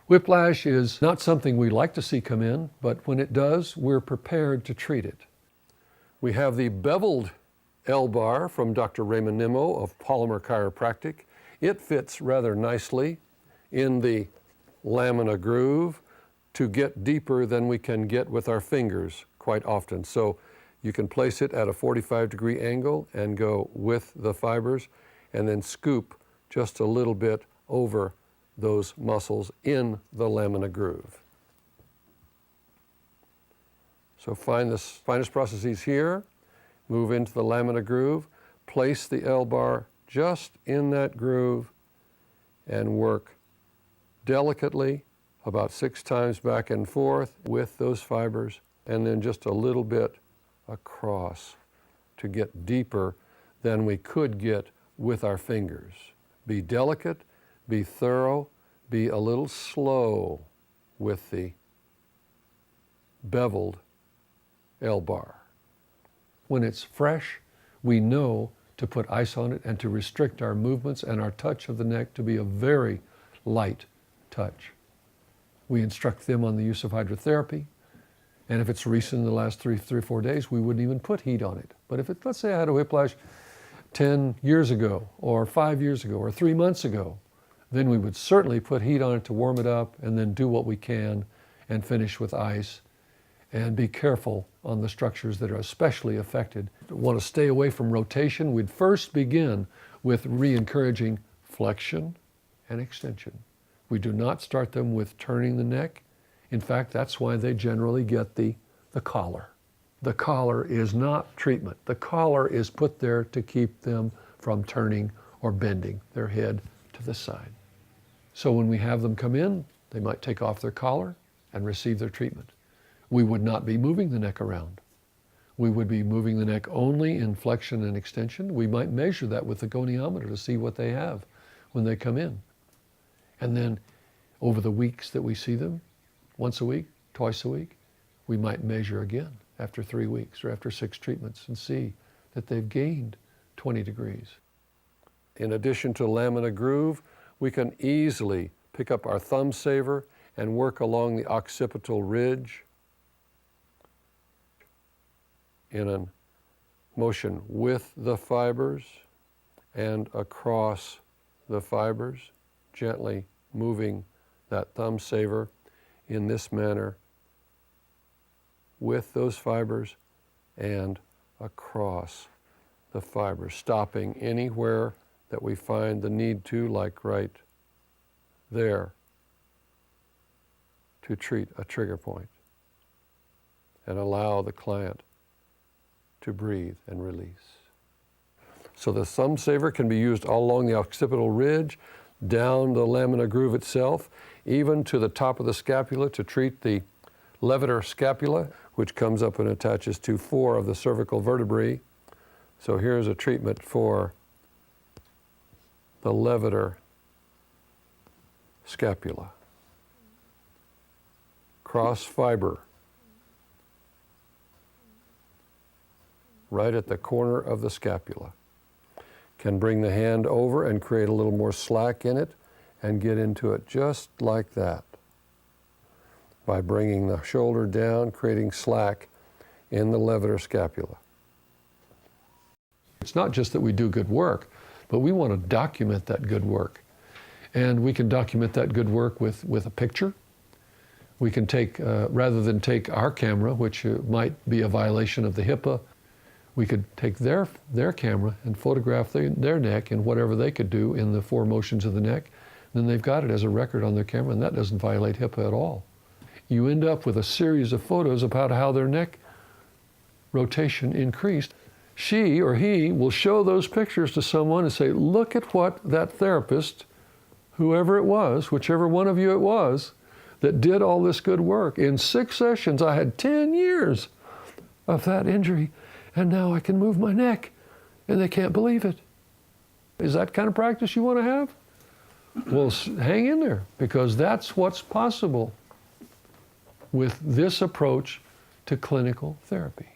Whiplash is not something we like to see come in, but when it does, we're prepared to treat it. We have the beveled L-bar from Dr. Raymond Nimmo of Polymer Chiropractic. It fits rather nicely in the lamina groove to get deeper than we can get with our fingers quite often. So you can place it at a 45-degree angle and go with the fibers and then scoop just a little bit over those muscles in the lamina groove. So find the finest processes here, move into the lamina groove, place the L-bar just in that groove and work delicately about 6 times back and forth with those fibers, and then just a little bit across to get deeper than we could get with our fingers. Be delicate, be thorough, be a little slow with the beveled L-bar. When it's fresh, we know to put ice on it and to restrict our movements and our touch of the neck to be a very light touch. We instruct them on the use of hydrotherapy, and if it's recent in the last three or 4 days, we wouldn't even put heat on it. But if it, let's say I had a whiplash 10 years ago, or 5 years ago, or 3 months ago, then we would certainly put heat on it to warm it up and then do what we can and finish with ice. And be careful on the structures that are especially affected. If you want to stay away from rotation, we'd first begin with re-encouraging flexion and extension. We do not start them with turning the neck. In fact, that's why they generally get the collar. The collar is not treatment. The collar is put there to keep them from turning or bending their head to the side. So when we have them come in, they might take off their collar and receive their treatment. We would not be moving the neck around. We would be moving the neck only in flexion and extension. We might measure that with the goniometer to see what they have when they come in. And then over the weeks that we see them, once a week, twice a week, we might measure again after 3 weeks or after 6 treatments and see that they've gained 20 degrees. In addition to lamina groove, we can easily pick up our Thumbsaver and work along the occipital ridge in a motion with the fibers and across the fibers, gently moving that Thumbsaver in this manner with those fibers and across the fibers, stopping anywhere that we find the need to, like right there, to treat a trigger point and allow the client to breathe and release. So the Thumbsaver can be used all along the occipital ridge, down the lamina groove itself, even to the top of the scapula to treat the Levator scapula, which comes up and attaches to 4 of the cervical vertebrae. So here's a treatment for the Levator scapula. Cross fiber right at the corner of the scapula. Can bring the hand over and create a little more slack in it and get into it just like that. By bringing the shoulder down, creating slack in the Levator scapula. It's not just that we do good work, but we want to document that good work. And we can document that good work with a picture. We can take, rather than take our camera, which might be a violation of the HIPAA, we could take their camera and photograph their neck and whatever they could do in the 4 motions of the neck. Then they've got it as a record on their camera, and that doesn't violate HIPAA at all. You end up with a series of photos about how their neck rotation increased. She or he will show those pictures to someone and say, look at what that therapist, whoever it was, whichever one of you it was, that did all this good work. In 6 sessions, I had 10 years of that injury, and now I can move my neck, and they can't believe it. Is that kind of practice you want to have? Well, hang in there, because that's what's possible with this approach to clinical therapy.